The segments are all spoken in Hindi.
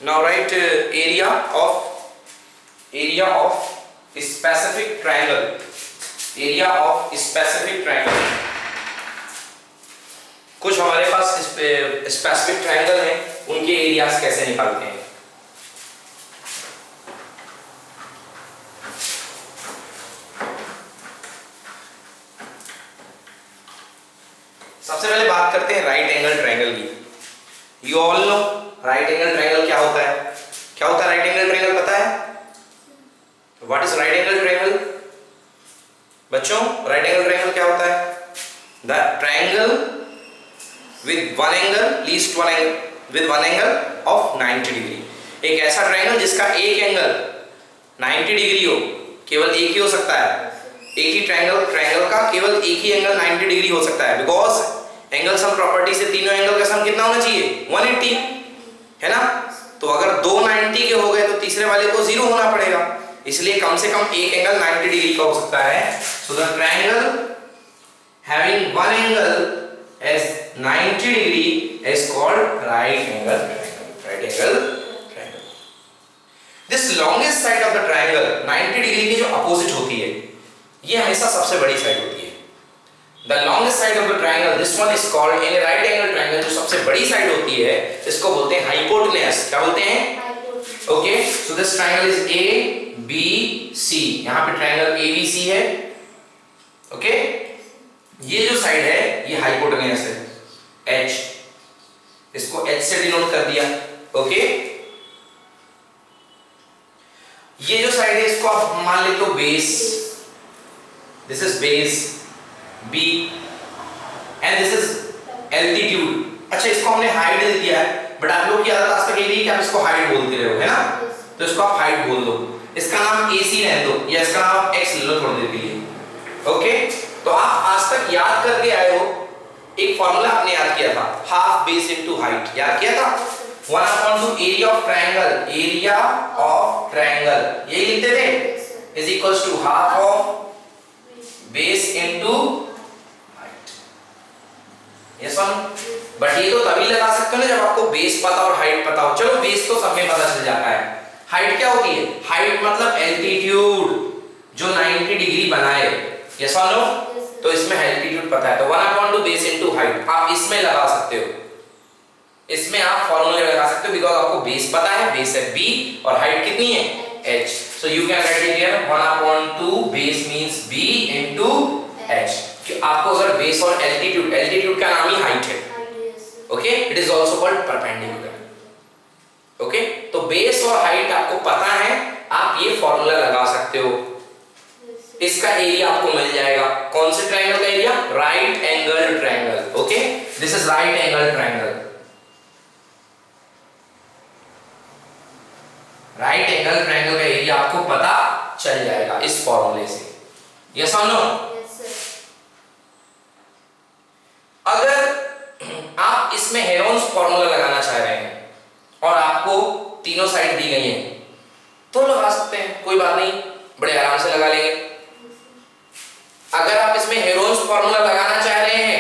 Now write area of specific triangle. Area of specific triangle. कुछ हमारे पास स्पेसिफिक ट्रायंगल हैं, उनके एरियाज कैसे निकालते हैं। सबसे पहले बात करते हैं राइट एंगल ट्रायंगल की। You all know right angle triangle क्या होता है? क्या होता है राइट एंगल ट्रायंगल, पता है? What is right angle triangle? बच्चों राइट एंगल ट्रायंगल क्या होता है? The triangle with one angle least one angle with one angle of 90 degree. एक ऐसा ट्रायंगल जिसका एक एंगल 90 डिग्री हो, केवल एक ही हो सकता है। एक ही ट्रायंगल का केवल एक ही एंगल 90 डिग्री हो सकता है, बिकॉज एंगल सम प्रॉपर्टी से तीनों एंगल का सम कितना होना चाहिए? 180, है ना? तो अगर दो 90 के हो गए तो तीसरे वाले को 0 होना पड़ेगा, इसलिए कम से कम एक एंगल 90 डिग्री का हो सकता है। So the triangle having one angle as 90 degree is called right angle triangle. Right angle triangle. This longest side of the triangle 90 degree की जो अपोजिट होती है, ये हमेशा सबसे बड़ी साइड होती है। The longest side of the triangle, this one is called in a right angle triangle, जो सबसे बड़ी साइड होती है इसको बोलते हैं हाइपोटेन्यूस। क्या बोलते हैं? Okay, so this triangle is A B C. यहाँ पे ट्रायंगल ABC है। Okay, ये जो साइड है ये हाइपोटेन्यूस है H, इसको H से डिनोट कर दिया। ओके, ये जो साइड है इसको आप मान लेते हो base, this is base B and this is altitude. अच्छा, इसको हमने हाइट दे दिया है, बट आप लोग की आदत आज तक ये रही कि आप इसको हाइट बोलते रहे हो, है ना? तो इसको आप हाइट बोल दो, इसका नाम AC रहने दो, या इसका नाम X ले लो थोड़ी देर के लिए। ओके, तो आप आज तक याद करके आए हो, एक फॉर्मूला आपने याद किया था, हाफ बेस इनटू हाइट, याद किया था? 1/2 area of triangle, area of triangle यही लिखते थे, is equals to half of base into height. Yes one, but ये तो तभी लगा सकते हो ना जब आपको बेस पता और हाइट पता हो। चलो बेस तो सब में पता चल जाता है, हाइट क्या होती है? हाइट मतलब एल्टीट्यूड जो 90 डिग्री बनाए। यस वन नो, तो इसमें एल्टीट्यूड पता है, तो 1/2 बेस इनटू हाइट आप इसमें लगा सकते हो, इसमें आप फॉर्मूले लगा सकते हो, बिकॉज़ आपको बेस पता है, बेस है B और हाइट कितनी है? H। So you can write it here 1/2 base means B into H। कि आपको अगर बेस और एल्टीट्यूड का नाम ही हाइट है। Okay, it is also called perpendicular. Okay, तो बेस और हाइट आपको पता है, आप ये फॉर्मूला लगा सकते हो, इसका एरिया आपको मिल जाएगा। कौन से ट्रायंगल का area? Right angle triangle. Okay, this is right angle triangle. Right angle triangle का एरिया आपको पता चल जाएगा इस फॉर्मूले से। यस और नो? Yes sir. अगर आप इसमें हेरोन्स फॉर्मूला लगाना चाह रहे हैं और आपको तीनों साइड दी गई हैं, तो लगा सकते हैं, कोई बात नहीं, बड़े आराम से लगा लेंगे। अगर आप इसमें हेरोन्स फॉर्मूला लगाना चाह रहे हैं,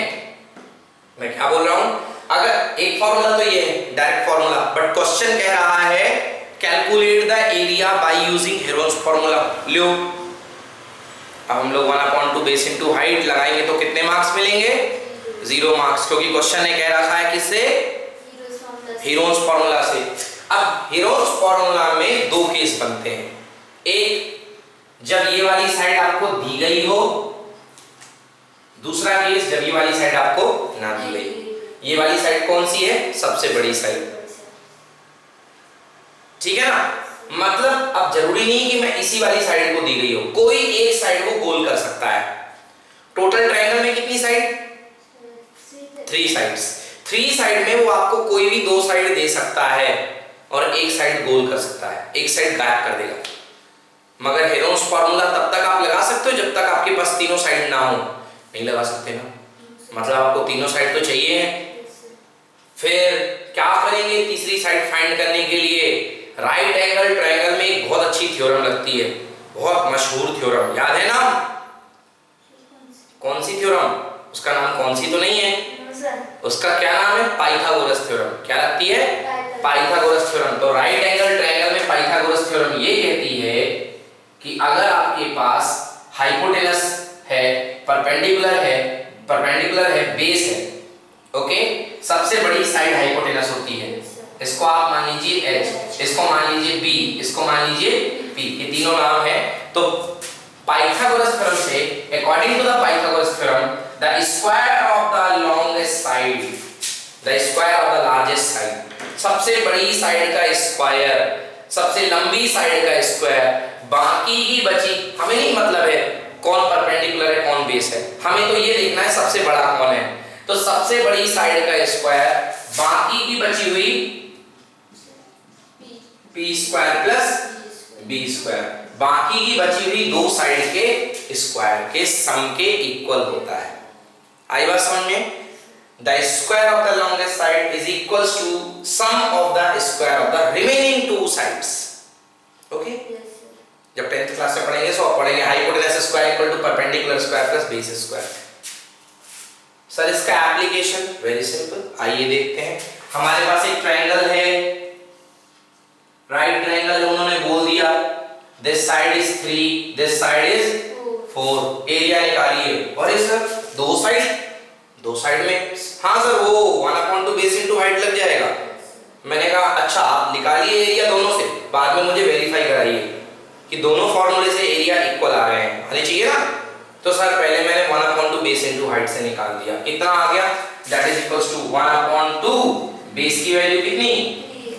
मैं क्या बोल रहा हूं, अगर एक फॉर्मूला तो ये है डायरेक्ट फॉर्मूला, बट क्वेश्चन कह रहा है calculate the area by using Heron's formula. लो, अब हम लोग 1/2 बेस इनटू हाइट लगाएंगे तो कितने मार्क्स मिलेंगे? 0 मार्क्स, क्योंकि क्वेश्चन ने कह रखा है किससे? हेरोन्स फॉर्मूला से। अब हेरोन्स फॉर्मूला में दो केस बनते हैं, एक जब ये वाली साइड आपको दी गई हो, दूसरा केस जब ये वाली साइड आपको ना दी गई। ये वाली साइड कौन सी है? सबसे बड़ी साइड, ठीक है ना? मतलब अब जरूरी नहीं कि मैं इसी वाली साइड को दी गई हो, कोई एक साइड को गोल कर सकता है। टोटल ट्रायंगल में कितनी साइड? 3 साइड्स। 3 साइड में वो आपको कोई भी 2 साइड दे सकता है और एक साइड गोल कर सकता है, एक साइड गैप कर देगा। मगर हेरोन्स फॉर्मूला तब तक आप लगा सकते हो जब तक आपके पास तीनों साइड ना हो। नहीं लगा सकते ना, मतलब आपको तीनों साइड तो चाहिए है। फिर क्या करेंगे तीसरी साइड फाइंड करने के लिए? राइट एंगल ट्रायंगल में एक बहुत अच्छी थ्योरम लगती है, बहुत मशहूर थ्योरम, याद है ना? कौन सी थ्योरम? उसका नाम कौन सी तो नहीं है, उसका क्या नाम है? Pythagoras theorem. क्या लगती है? Pythagoras theorem. तो राइट ये कहती है कि अगर आपके पास हाइपोटेनस है, परपेंडिकुलर है, बेस है, ओके, सबसे बड़ी साइड हाइपोटेनस होती है, इसको आप मान लीजिए h, इसको मान लीजिए b, इसको मान लीजिए p, ये तीनों नाम है। तो पाइथागोरस थ्योरम से, according to the Pythagoras theorem, the square of the longest side, the square of the largest side, सबसे बड़ी साइड का स्क्वायर, सबसे लंबी साइड का स्क्वायर, बाकी की बची, हमें नहीं मतलब है कौन परपेंडिकुलर है कौन बेस है, हमें तो ये देखना है सबसे बड़ा कौन है। तो सबसे बड़ी साइड का स्क्वायर, बाकी की बची हुई p square plus b square, बाकी की बची हुई दो साइड के स्क्वायर के सम के इक्वल होता है। आई बात समझ में? The square of the longest side is equals to sum of the square of the remaining two sides. Okay? जब 10th क्लास में पढ़ेंगे तो पढ़ेंगे hypotenuse square equal to perpendicular square plus base square. Sir इसका एप्लीकेशन वेरी सिंपल, आइए देखते हैं। हमारे पास एक ट्रायंगल है, राइट ट्रायंगल उन्होंने बोल दिया this side is 3, this side is 4, area निकालिए। और सर दो साइड में, हाँ सर वो 1/2 बेस इनटू हाइट लग जाएगा। मैंने कहा अच्छा आप निकालिए एरिया दोनों से, बाद में मुझे वेरीफाई कराइए कि दोनों फॉर्मूले से एरिया इक्वल आ रहे हैं, आने चाहिए ना। तो सर पहले मैंने 1/2 बेस इनटू हाइट से निकाल दिया, कितना आ गया, that is equals to 1/2, base की वैल्यू कितनी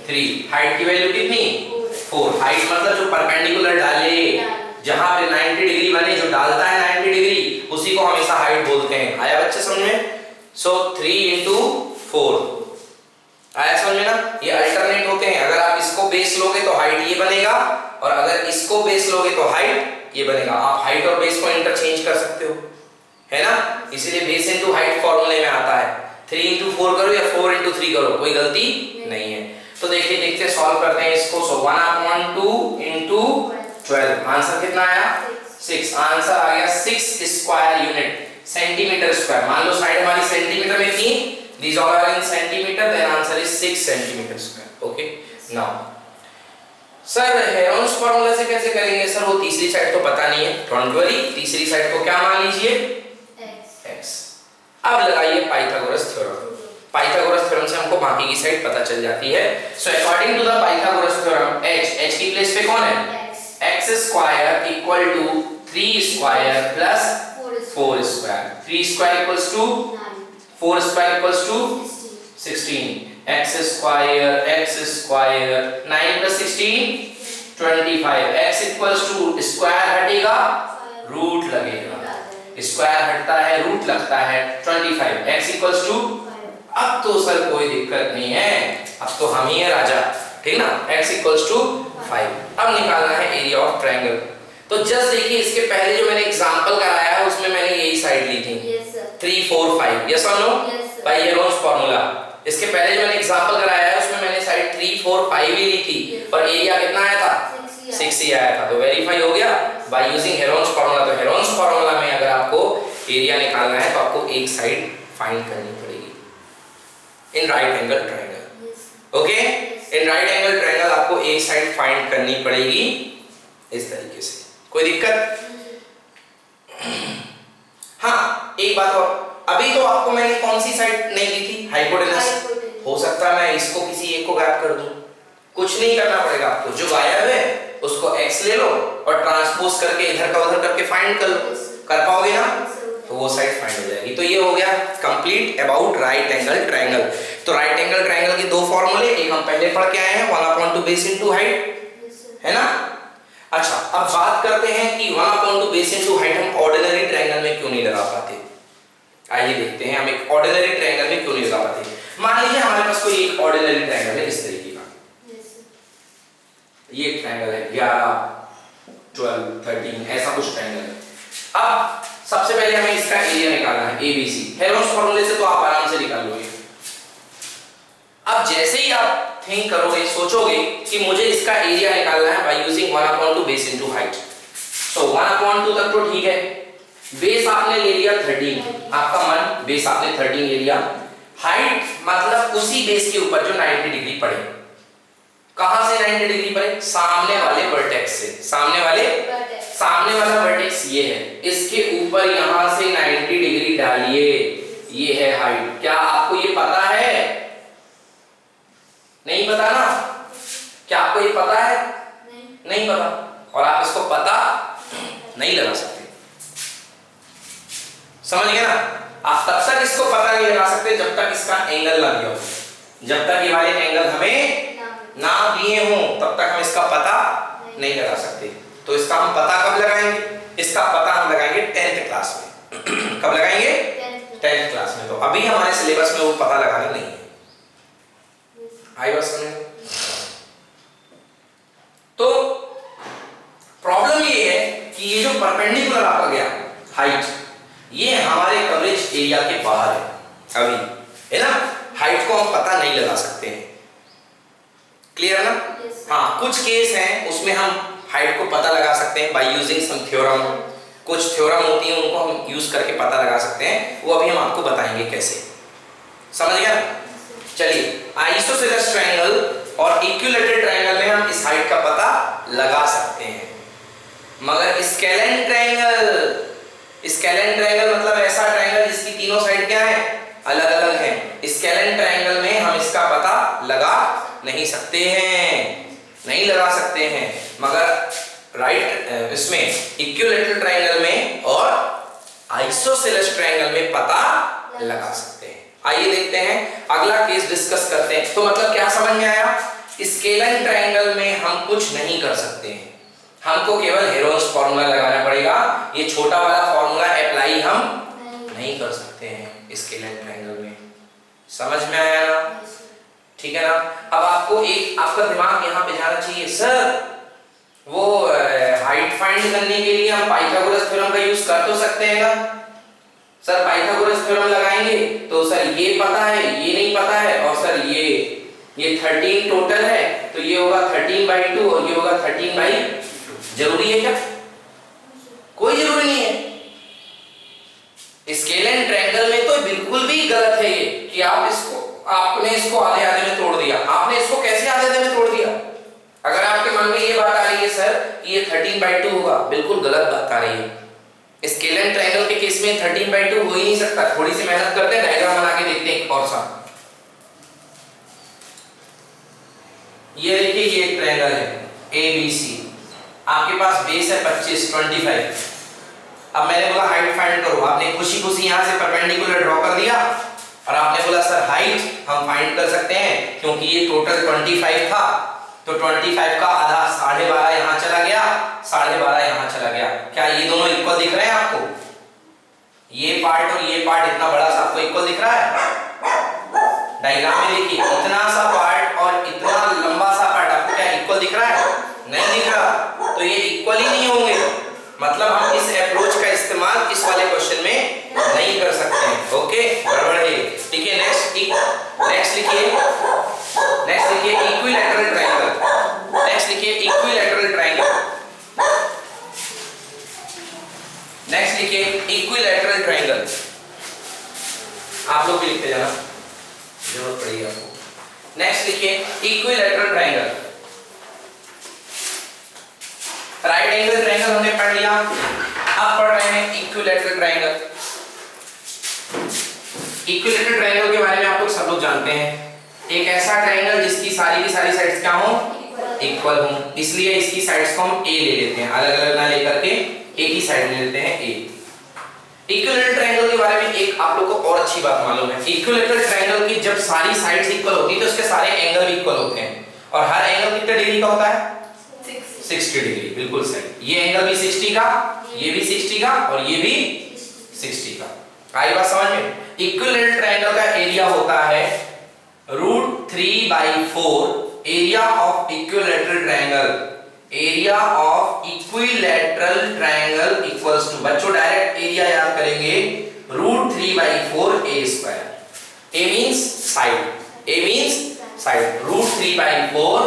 3, हाइट की वैल्यू कितनी 4। हाइट मतलब जो परपेंडिकुलर डाले, जहां पे 90 डिग्री बने, जो डालता है 90 डिग्री उसी को हमेशा हाइट बोलते हैं। आया बच्चे समझ में? सो 3 × 4 आया समझ में ना? ये अल्टरनेट होते हैं, अगर आप इसको बेस लोगे तो हाइट ये बनेगा, और अगर इसको बेस लोगे तो हाइट ये बनेगा। आप हाइट और बेस को इंटरचेंज कर सकते हो, है ना? इसीलिए बेस इनटू हाइट फॉर्मूले में आता है। 3 × 4 करो या 4 × 3 करो, कोई गलती नहीं है। तो देखिए देखते सॉल्व करते हैं इसको। सो 1/2 × 12, आंसर कितना आया 6। आंसर आ गया 6 स्क्वायर यूनिट सेंटीमीटर स्क्वायर। मान लो साइड हमारी सेंटीमीटर में थी, these all are in centimeter, then answer is 6 centimeter square. Okay, now sir Heron's formula से कैसे करेंगे? सर वो तीसरी साइड तो पता नहीं है, डोंट वरी, तीसरी साइड को क्या मान लीजिए x। अब लगाइए पाइथागोरस थ्योरम। पाइथागोरस थ्योरम से हमको बाकी की साइड पता चल जाती है। So according to the Pythagoras theorem, h की प्लेस पे कौन है x square equal to 3 square plus 4 square. 3 square equals to 4 square equals to 16। x square 9 + 16 25। x equals to square हटेगा रूट लगेगा, स्क्वायर हटता है रूट लगता है 25। x इक्वल्स टू, अब तो सर कोई दिक्कत नहीं है, अब तो हम ही है राजा, ठीक ना। x equals to 5। अब निकालना है एरिया ऑफ ट्रायंगल। तो जस्ट देखिए इसके पहले जो मैंने एग्जांपल कराया है उसमें मैंने यही साइड ली थी, 3 4 5, यस और नो, बाय हेरोन्स फार्मूला। इसके पहले जो मैंने एग्जांपल कराया है उसमें मैंने साइड 3 4 5 ही ली थी, और एरिया कितना आया था 6 ही आया था। तो वेरीफाई हो गया बाय यूजिंग हेरोन्स फार्मूला। तो हेरोन्स फार्मूला में अगर आपको एरिया निकालना है तो आपको एक साइड फाइंड करनी पड़ेगी in right angle triangle. Okay, in right angle triangle आपको एक साइड फाइंड करनी पड़ेगी इस तरीके से। कोई दिक्कत? हाँ एक बात और, अभी तो आपको मैंने कौन सी साइड नहीं दी थी, हाइपोटेनस। हो सकता है मैं इसको किसी एक को गायब कर दूं, कुछ नहीं करना पड़ेगा आपको, जो गायब है उसको x ले लो और ट्रांसपोज करके इधर का उधर करके फाइंड कर लो। कर पाओगे ना? तो वो साइड फाइंड हो जाएगी। तो ये हो गया complete about right angle triangle. तो राइट एंगल ट्रायंगल के दो फॉर्मूले, एक हम पहले पढ़ के आए हैं 1/2 बेस इनटू हाइट, है ना। अच्छा अब बात करते हैं कि 1/2 बेस इनटू हाइट हम ऑर्डिनरी ट्रायंगल में क्यों नहीं लगा पाते। आइए देखते हैं हम एक ऑर्डिनरी ट्रायंगल में क्यों नहीं लगा पाते। मान लीजिए हमारे पास कोई एक ऑर्डिनरी ट्रायंगल है इस तरीके का, ये ट्रायंगल है 11 12 13 ऐसा कुछ ट्रायंगल है। अब सबसे पहले हमें इसका एरिया निकालना है ABC। हेरोन्स फार्मूले से तो आप आराम से निकाल लोगे। अब जैसे ही आप थिंक करोगे, सोचोगे कि मुझे इसका एरिया निकालना है by using 1/2 base into height. So 1/2 तक तो ठीक है, बेस आपने ले लिया 13, आपका मन बेस आपने 13 ले लिया। हाइट मतलब उसी बेस के ऊपर जो 90 डिग्री पड़े। कहां से 90 डिग्री पर है? सामने वाले वर्टेक्स से, सामने वाला वर्टेक्स ये है, इसके ऊपर यहां से 90 डिग्री डालिए, ये है हाइट। क्या आपको ये पता है? नहीं पता ना? क्या आपको ये पता है? नहीं पता, और आप इसको पता नहीं लगा सकते। समझ गए ना? आप तब तक इसको पता नहीं लगा सकते जब तक इसका एंगल ना दिया हो, जब तक ये वाले एंगल हमें ना दिए हों तब तक हम इसका पता नहीं लगा सकते। तो इसका हम पता कब लगाएंगे? इसका पता हम लगाएंगे 10th क्लास में। कब लगाएंगे? 10th क्लास में। तो अभी हमारे सिलेबस में वो पता लगाना नहीं है। आई बात समझ? तो प्रॉब्लम ये है कि ये जो परपेंडिकुलर आपका गया हाइट, ये हमारे कवरेज एरिया के बाहर है अभी, है ना? हाइट को हम पता नहीं लगा सकते हैं। क्लियर ना? हाँ, कुछ केस हैं उसमें हम हाइट को पता लगा सकते हैं बाय यूजिंग सम थ्योरम। कुछ थ्योरम होती हैं उनको हम यूज करके पता लगा सकते हैं, वो अभी हम आपको बताएंगे कैसे। समझ गया? चलिए, आइसोसेलेस ट्रायंगल और इक्विलैटरल ट्रायंगल में हम इस हाइट का पता लगा सकते हैं, मगर स्केलेन ट्रायंगल मतलब ऐसा ट्रायंगल जिसकी तीनों साइड क्या है? अलग अलग हैं। स्केलेन ट्रायंगल में हम इसका पता लगा नहीं सकते हैं, नहीं लगा सकते हैं, मगर राइट इसमें इक्विलैटरल ट्रायंगल में और आइसोसेलेस ट्रायंगल में पता लगा सकते हैं। आइए देखते हैं, अगला केस डिस्कस करते हैं। तो मतलब क्या समझ में आया? स्केलेन ट्रायंगल में हम कुछ नहीं कर सकते हैं, हमको केवल हेरोन्स फॉर्मूला लगाना पड़ेगा। ये छोटा वाला फॉर्मूला अप्लाई हम नहीं कर सकते हैं स्केलेन ट्रायंगल में। समझ में आया ना? ठीक है ना? अब आपको एक आपका दिमाग यहाँ पे जाना चाहिए, सर वो हाइट फाइंड करने के लिए हम पाइथागोरस थ्योरम का यूज कर तो सकते हैं ना? सर पाइथागोरस थ्योरम लगाएंगे तो सर ये पता है, ये नहीं पता है, और सर ये 13 टोटल है तो ये होगा 13/2 और ये होगा 13/2। जरूरी है क्या? कोई जरूरी नहीं है। स्केलेन ट्रायंगल में तो बिल्कुल भी गलत है ये कि आपने इसको आधे आधे में तोड़ दिया। आपने इसको कैसे आधे आधे में तोड़ दिया? अगर आपके मन में ये बात आ रही है सर कि ये 13/2 होगा, बिल्कुल गलत बात आ रही है। स्केलेन ट्रायंगल के केस में 13/2 हो ही नहीं सकता। थोड़ी सी मेहनत करते हैं, डायग्राम बना के देखते हैं और सा। ये देखिए, ये एक ट्रायंगल है ABC, आपके पास बेस है 25। अब मैंने बोला हाइट फाइंड करो, आपने खुशी खुशी यहाँ से परपेंडिकुलर ड्रॉ कर दिया और आपने बोला सर हाइट हम फाइंड कर सकते हैं क्योंकि ये टोटल 25 था, तो 25 का आधा 12.5 यहाँ चला गया, 12.5 यहाँ चला गया। क्या ये दोनों इक्वल दिख रहे हैं आपको? ये पार्ट और ये पार्ट इतना बड़ा सा आपको इक्वल दिख रहा है? डायग्राम में देखिए, इतना सा पार्ट और इतना लंबा सा पार्ट आपको क्या इक्वल दिख रहा है? नहीं दिख रहा। तो ये इक्वल ही नहीं होंगे, मतलब हम इस अप्रोच का इस्तेमाल इस वाले क्वेश्चन में नहीं कर सकते हैं। ओके, गड़बड़ है। ठीक है, नेक्स्ट लिखिए इक्विलैटरल ट्रायंगल। नेक्स्ट लिखिए इक्विलैटरल ट्रायंगल। नेक्स्ट लिखिए इक्विलैटरल ट्रायंगल। आप लोग भी लिखते जाना, जरूरत पड़ेगी आपको। नेक्स्ट लिखिए equilateral triangle. Right angle triangle हमने पढ़ लिया, अब पढ़ रहे हैं इक्विलैटरल ट्रायंगल। इक्विलैटरल ट्रायंगल के बारे में आप लोग सब लोग जानते हैं, एक ऐसा ट्रायंगल जिसकी सारी की सारी साइड्स क्या हो? इक्वल हो। इसलिए इसकी साइड्स को हम A ले लेते हैं, अलग अलग ना लेकर के एक ही साइड ले लेते हैं A। इक्विलैटरल ट्रायंगल के बारे में एक आप लोग को और अच्छी बात मालूम है, इक्विलैटरल ट्रायंगल की जब सारी साइड्स इक्वल होती है तो उसके सारे एंगल भी इक्वल होते हैं, और हर एंगल कितने डिग्री का होता है? 60 डिग्री। बिल्कुल सही। ये एंगल भी 60 का, ये भी 60 का और ये भी 60 का। आई बात समझ में? इक्विलैटरल ट्रायंगल का एरिया होता है √3/4 area of equilateral triangle. Area of equilateral triangle equals to, बच्चों डायरेक्ट एरिया याद करेंगे, √3/4 A²। A means side, A means side, √3/4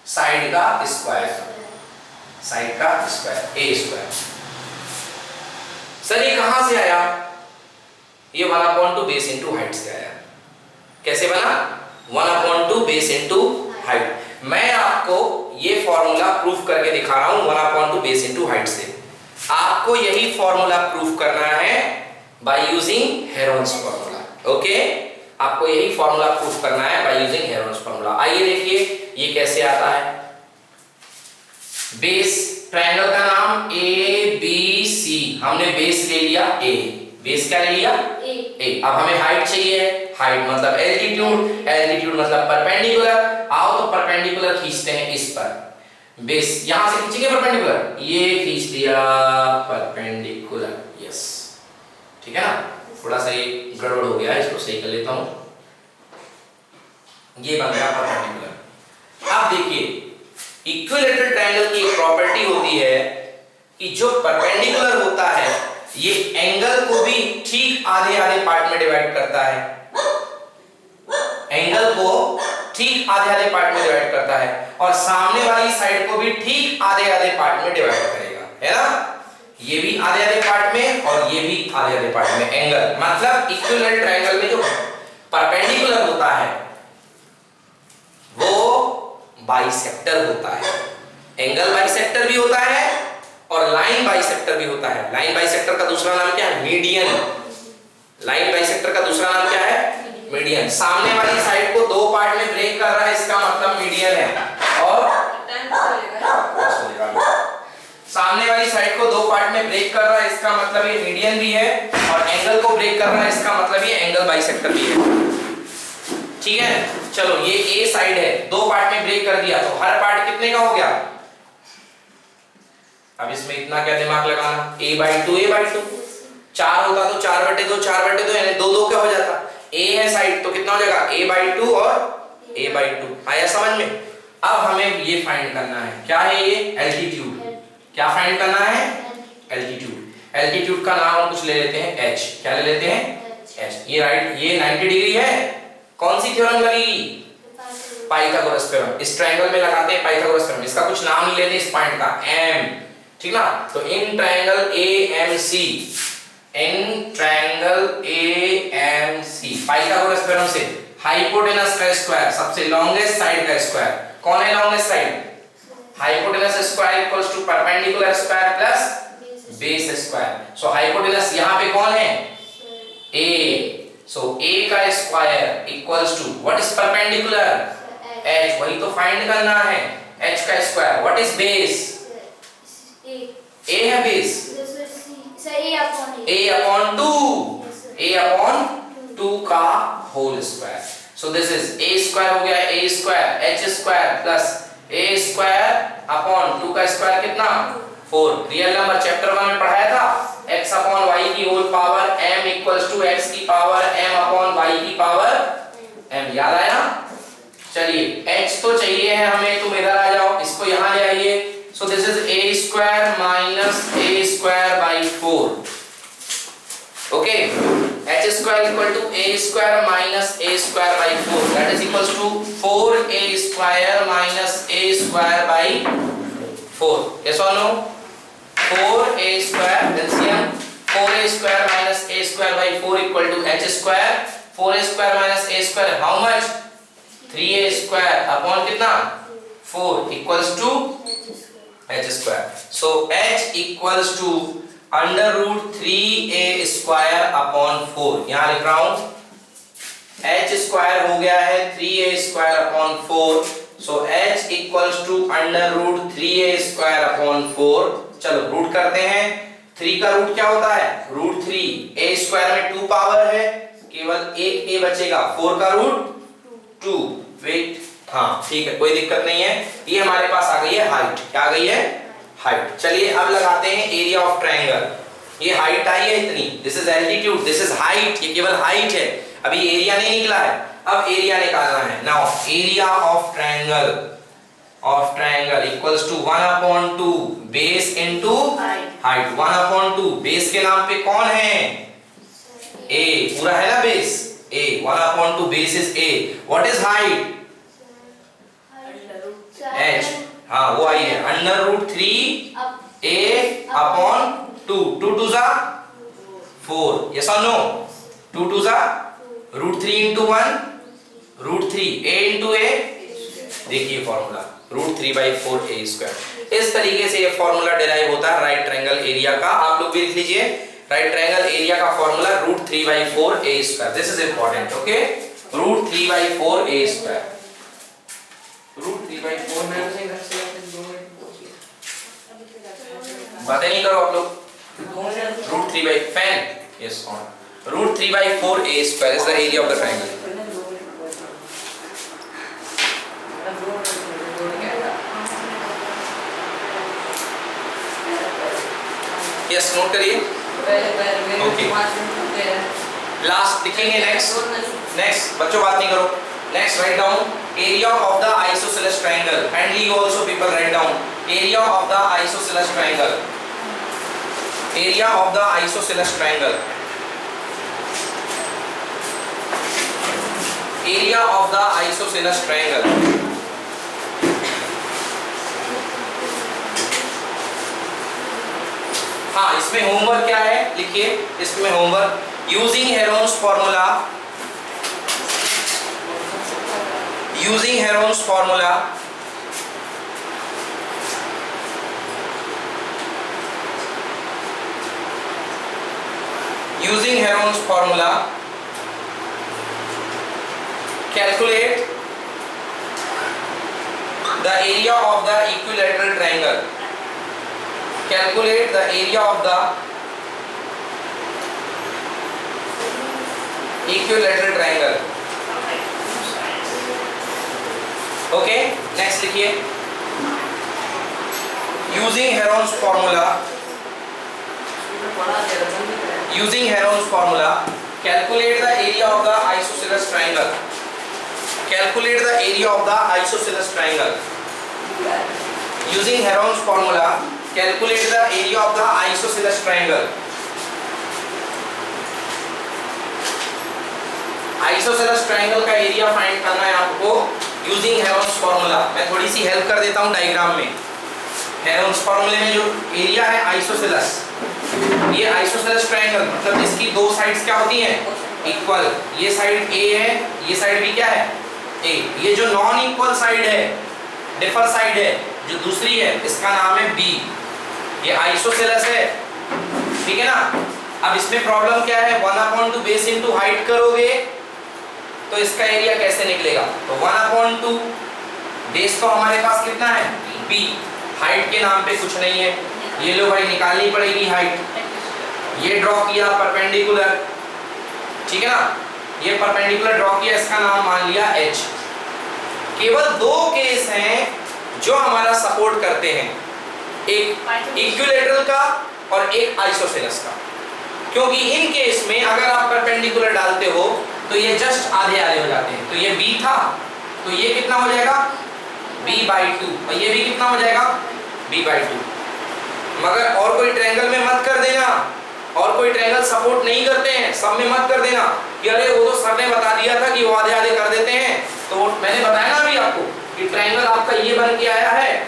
side का स्क्वायर, साइड का स्क्वायर A²। सर ये कहां से आया? ये 1/2 बेस इनटू हाइट से आया। कैसे बना? 1/2 बेस इनटू हाइट। मैं फॉर्मूला प्रूफ करके दिखा रहा हूं 1/2 बेस इनटू हाइट से। आपको यही फॉर्मूला प्रूफ करना है by using Heron's formula. Okay, आपको यही फॉर्मूला प्रूफ करना है बाय यूजिंग हेरोन्स फॉर्मूला। आइए देखिए ये कैसे आता है। बेस, ट्रायंगल का नाम ए बी सी, हमने बेस ले लिया ए, बेस क्या ले लिया ए। अब हमें हाइट चाहिए, हाइट मतलब एल्टीट्यूड, एल्टीट्यूड मतलब परपेंडिकुलर। आओ तो परपेंडिकुलर खींचते हैं इस पर। बेस यहां से खींचेंगे परपेंडिकुलर, ये खींच दिया परपेंडिकुलर, यस ठीक है ना। थोड़ा सा ये गड़बड़ हो गया है, इसको सही कर लेता हूं। ये बन गया परपेंडिकुलर। अब देखिए इक्विलैटरल ट्रायंगल की एक प्रॉपर्टी होती है कि जो परपेंडिकुलर होता है ये एंगल को भी ठीक आधे आधे पार्ट में डिवाइड करता है, एंगल को ठीक आधे आधे पार्ट में डिवाइड करता है, और सामने वाली साइड को भी ठीक आधे आधे पार्ट में डिवाइड करेगा, है ना। ये भी आधे आधे पार्ट में और ये भी आधे आधे पार्ट में। एंगल मतलब इक्विलैटरल ट्रायंगल में जो परपेंडिकुलर होता है वो बाइसेक्टर होता है। एंगल बाइसेक्टर भी होता है और लाइन बाइसेक्टर भी होता है। लाइन बाइसेक्टर का दूसरा नाम क्या है? मीडियन। लाइन बाइसेक्टर का दूसरा नाम क्या है? मीडियन। सामने वाली साइड को दो पार्ट में ब्रेक कर रहा है, इसका मतलब मीडियन है। और सामने वाली साइड को दो पार्ट में ब्रेक कर रहा है, इसका मतलब ये मीडियन भी है, और एंगल को ब्रेक कर रहा है, इसका मतलब ये एंगल बाइसेक्टर भी है। ठीक है, चलो ये ए साइड है, दो पार्ट में ब्रेक कर दिया तो हर पार्ट कितने का हो गया? अब इसमें इतना क्या दिमाग लगाना, a/2 a/2, 4 होता तो 4/2 4/2 यानी 2 2 क्या हो जाता। a है साइड तो कितना हो जाएगा? a/2 और a/2। आया समझ में? अब हमें ये फाइंड करना है, क्या है ये? एल्टीट्यूड। क्या फाइंड करना है? एल्टीट्यूड। एल्टीट्यूड का नाम हम कुछ ले लेते हैं h। क्या ले लेते हैं? h। ये राइट, ये 90 डिग्री है। कौन सी थ्योरम लगेगी? Pythagoras theorem. इस ट्रायंगल में लगाते हैं पाइथागोरस थ्योरम। इसका कुछ नाम ले लेते हैं इस पॉइंट का, m, ठीक ना। तो in triangle AMC, in triangle AMC Pythagoras theorem से हाइपोटेनस का स्क्वायर, सबसे लॉन्गेस्ट साइड का स्क्वायर, कौन है longest side? Hypotenuse square equals to perpendicular square plus base square. So hypotenuse यहां पे कौन है? a। सो a का square equals to what is perpendicular? h। वही तो फाइंड करना है, h का square. What is base? a है बेस, a/2 का whole square. So this is a square हो गया, a square h square plus a square upon 2 का स्क्वायर कितना? 4। रियल नंबर चैप्टर 1 में पढ़ाया था, x अपॉन y की whole power m equals to x की पावर m अपॉन y की पावर m। याद आया? चलिए h तो चाहिए है हमें, तुम इधर आ जाओ, इसको यहां ले आइए। So this is a square minus a square by 4। Okay, h square equal to a square minus a square by 4, that is equals to 4a square minus a square by 4। Yes और no? 4a square LCM, 4a square minus a square by 4 equal to h square. 4a square minus a square how much? 3a square upon कितना? 4 equals to h square. So h equals to under root 3a square upon 4। यहां लिख रहा हूं h स्क्वायर हो गया है 3a square upon 4। So h equals to under root 3a square upon 4। चलो रूट करते हैं। 3 का रूट क्या होता है? रूट 3। a स्क्वायर में 2 पावर है, केवल एक a बचेगा। 4 का रूट 2। वेट, हाँ ठीक है, कोई दिक्कत नहीं है। ये हमारे पास आ गई है हाइट। क्या आ गई है? हाइट। चलिए अब लगाते हैं एरिया ऑफ ट्रायंगल। ये हाइट आई है इतनी, this is altitude, this is height, ये केवल हाइट है, अभी एरिया नहीं निकला है। अब एरिया निकालना है। Now area of triangle equals to 1/2 base into height. 1/2 base के नाम पे कौन है? a, पूरा है ना base a। 1/2 base is a। What is height? h। हाँ वो आई है अंडर रूट 3a अपॉन 2। 2 2 जा 4। यस और नो? 2 2 जा root 3 into 1 root 3 a into a देखिए फॉर्मूला √3/4a²। इस तरीके से ये फॉर्मूला डिराइव होता है राइट ट्रायंगल एरिया का। आप लोग भी लिख लीजिए राइट ट्रायंगल एरिया का formula √3/4a²। This is important, okay. √3/4a²। √3/4 बातें नहीं करो आप लोग। √3 fan, yes on √3/4a² is the area of the triangle. Yes, note करिए। ओके, लास्ट लिखेंगे। नेक्स्ट बच्चों बात नहीं करो। Next write down area of the isosceles triangle. Kindly you also people write down area of the isosceles triangle. Area of the isosceles triangle. Area of the isosceles triangle. हाँ, इसमें होमवर्क क्या है लिखिए। इसमें homework using Heron's formula, using Heron's formula using Heron's formula calculate the area of the equilateral triangle. Calculate the area of the equilateral triangle. Okay, next लिखिए using Heron's formula, using Heron's formula calculate the area of the isosceles triangle. Calculate the area of the isosceles triangle. Using Heron's formula calculate the area of the isosceles triangle. Isosceles triangle का एरिया फाइंड करना है आपको यूजिंग हेरोन्स फॉर्मूला। मैं थोड़ी सी हेल्प कर देता हूँ डायग्राम में। हेरोन्स फॉर्मूले में जो एरिया है आइसोसेलेस, ये आइसोसेलेस ट्रायंगल मतलब इसकी दो साइड्स क्या होती हैं? इक्वल। ये साइड ए है, ये साइड भी क्या है? ए। ये जो नॉन इक्वल साइड है, डिफर साइड है, जो दूसरी है, इसका नाम है बी। ये आइसोसेलेस है, ठीक है ना। अब इसमें प्रॉब्लम क्या है? 1/2 बेस इनटू हाइट करोगे तो इसका एरिया कैसे निकलेगा? तो 1/2 बेस तो हमारे पास कितना है? बी। हाइट के नाम पे कुछ नहीं है, ये लो भाई निकालनी पड़ेगी हाइट। ये ड्रॉ किया परपेंडिकुलर, ठीक है ना। ये परपेंडिकुलर ड्रॉ किया, इसका नाम मान लिया h। केवल दो केस हैं जो हमारा सपोर्ट करते हैं, एक इक्विलैटरल का और एक आइसोसेलेस का। क्योंकि इन केस में अगर आप परपेंडिकुलर डालते हो तो ये जस्ट आधे आधे हो जाते हैं। तो ये b था तो ये कितना हो जाएगा? b/2। और ये भी कितना हो जाएगा? b/2। मगर और कोई ट्रायंगल में मत कर देना, और कोई ट्रायंगल सपोर्ट नहीं करते हैं, सब में मत कर देना कि अरे वो तो सर ने बता दिया था कि वो आधे आधे कर देते हैं। तो मैंने बताया ना अभी आपको कि ट्रायंगल आपका ये बन के आया है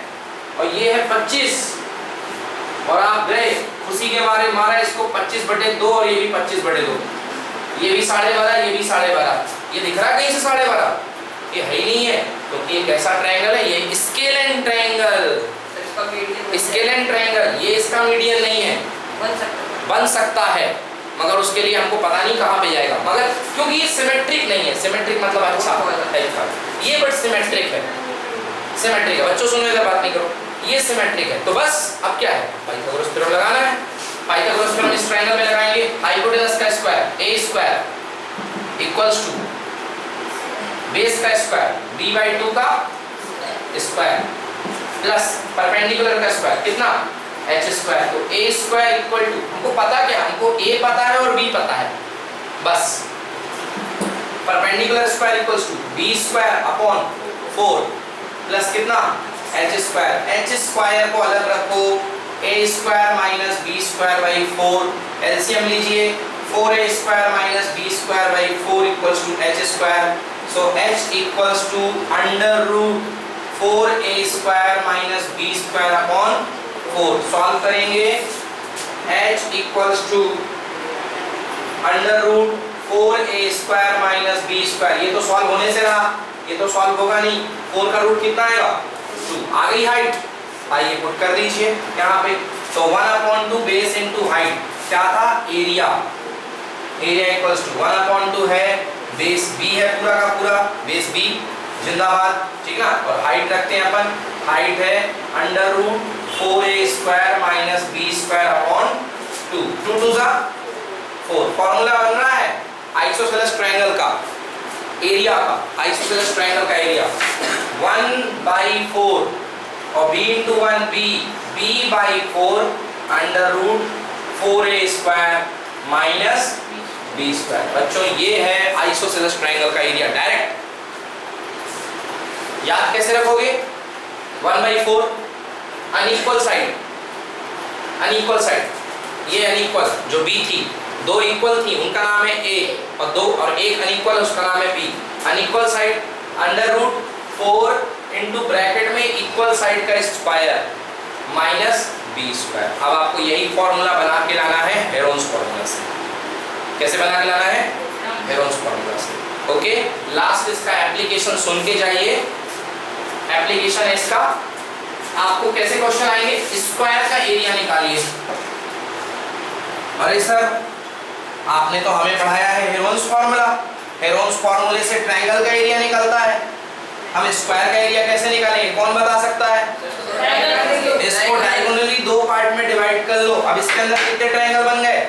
और ये है 25, और आप गए खुशी के मारे मारा इसको 25/2 और ये भी 25/2, ये भी 12.5, ये भी 12.5। ये दिख रहा है कहीं से 12.5? ये है ही नहीं है। तो ये कैसा ट्रायंगल है? ये स्केलेन ट्रायंगल। स्केलेन ट्रायंगल, ये इसका मीडियन नहीं है। बन सकता है मगर उसके लिए हमको पता नहीं कहाँ पे जाएगा, मगर क्योंकि ये सिमेट्रिक नहीं है। सिमेट्रिक मतलब अच्छा टाइप का, ये बट सिमेट्रिक है। सिमेट्रिक है, बच्चों सुनो इधर बात नहीं करो, ये सिमेट्रिक है। तो बस अब क्या है? पाइथागोरस थ्योरम लगाना है। पाइथागोरस थ्योरम इस ट्रायंगल में लगाएंगे। हाइपोटेनस का square a² equals to base का स्क्वायर b/2 का स्क्वायर प्लस परपेंडिकुलर का स्क्वायर कितना? h²। तो a² इक्वल टू, हमको पता क्या? हमको a पता है और b पता है, बस perpendicular square equals to b²/4 plus कितना? h²। h² को अलग रखो, a² - b²/4 एलसीएम लीजिए। 4a² - b²/4 equals to h²। So h equals to √4a² - b²/4। Solve करेंगे, h equals to √4a² - b²। ये तो सॉल्व होने से रहा, ये तो सॉल्व होगा नहीं। 4 का रूट कितना आएगा 2। आ गई हाइट, आइए पुट कर दीजिए यहाँ पे। तो 1/2 बेस इनटू हाइट क्या था एरिया, एरिया इक्वल्स टू 1/2 है बेस बी है पूरा का पूरा, बेस बी जिंदाबाद, ठीक है। और हाइट रखते हैं अपन, हाइट है √4a² माइनस b² 2, 2 2 जा 4। फॉर्मूला बन रहा है आइसोसेलेस ट्रायंगल का एरिया का, आइसोसेलेस ट्रायंगल का एरिया 1/4 और b into 1 b/4 √4a² minus b²। बच्चों ये है आइसोसेलेस ट्रायंगल का एरिया। डायरेक्ट याद कैसे रखोगे, 1/4 अनइक्वल साइड, अनइक्वल साइड, ये अनइक्वल जो b थी, 2 इक्वल थी उनका नाम है a, और 2 और 1 अनइक्वल उसका नाम है b। Unequal side √4 into bracket में इक्वल साइड का स्क्वायर माइनस b²। अब आपको यही फॉर्मूला बना के लाना है हेरोन्स फॉर्मूला से। कैसे बना के लाना है, हेरोन्स फॉर्मूला से। ओके, लास्ट इसका एप्लीकेशन सुन के जाइए। एप्लीकेशन है इसका, आपको कैसे क्वेश्चन आएंगे, स्क्वायर का एरिया निकालिए। अरे सर आपने तो हमें पढ़ाया है हेरोन्स फॉर्मूला, हेरोन्स फॉर्मूले से ट्रायंगल का एरिया निकलता है, हम स्क्वायर का एरिया कैसे निकालेंगे, कौन बता सकता है? इसको डायगोनली 2 पार्ट में डिवाइड कर लो। अब इसके अंदर कितने ट्रायंगल बन गए,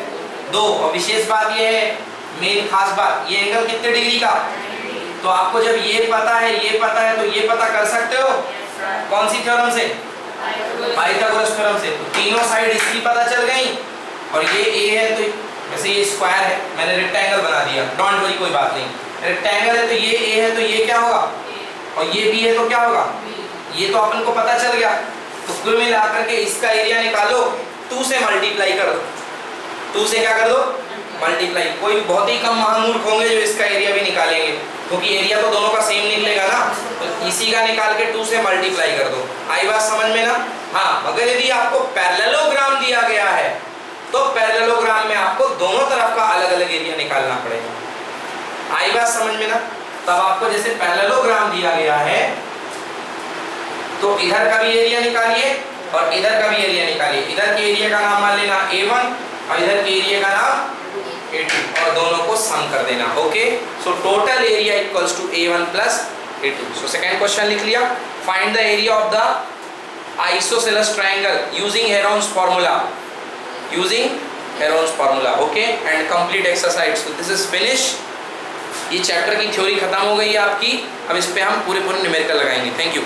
2। और विशेष बात ये है, मेन खास बात, ये एंगल कितने डिग्री का, तो आपको जब ये पता है, ये पता है, तो ये पता कर सकते हो कौन सी थ्योरम से, पाइथागोरस थ्योरम से। तो तीनों साइड इसकी पता चल गई, और ये a है तो वैसे ये स्क्वायर है, मैंने रेक्टेंगल बना दिया, डोंट वरी कोई बात नहीं। रेक्टेंगल है तो ये a है तो ये क्या होगा, और ये b है तो क्या होगा, ये तो अपन को पता चल गया। तो कुल मिला करके इसका एरिया निकालो, 2 से मल्टीप्लाई कर दो, 2 से क्या कर दो मल्टीप्लाई। कोई बहुत ही कम महामूर्ख होंगे जो इसका एरिया भी निकालेंगे, क्योंकि एरिया तो दोनों का सेम निकलेगा ना। तो इसी का निकाल के 2 से मल्टीप्लाई कर दो। आई बात समझ में ना? हाँ, मगर यदि आपको पैरेललोग्राम दिया गया है तो पैरेललोग्राम में आपको दोनों तरफ का अलग अलग एरिया निकालना पड़ेगा। आई बात समझ में ना? तब आपको जैसे पैरेललोग्राम दिया गया है तो इधर का भी एरिया निकालिए और इधर का भी एरिया निकालिए। इधर के एरिया का नाम मान लेना a1 और इधर के एरिया का नाम a2, और दोनों को सम कर देना। Okay, so total area equals to a1 plus a2। So second question लिख लिया, find the area of the isosceles triangle using Heron's formula, using Heron's formula. Okay, and complete exercise. So this is finish. ये चैप्टर की थ्योरी खत्म हो गई है आपकी, अब इस पे हम पूरे न्यूमेरिकल लगाएंगे। Thank you.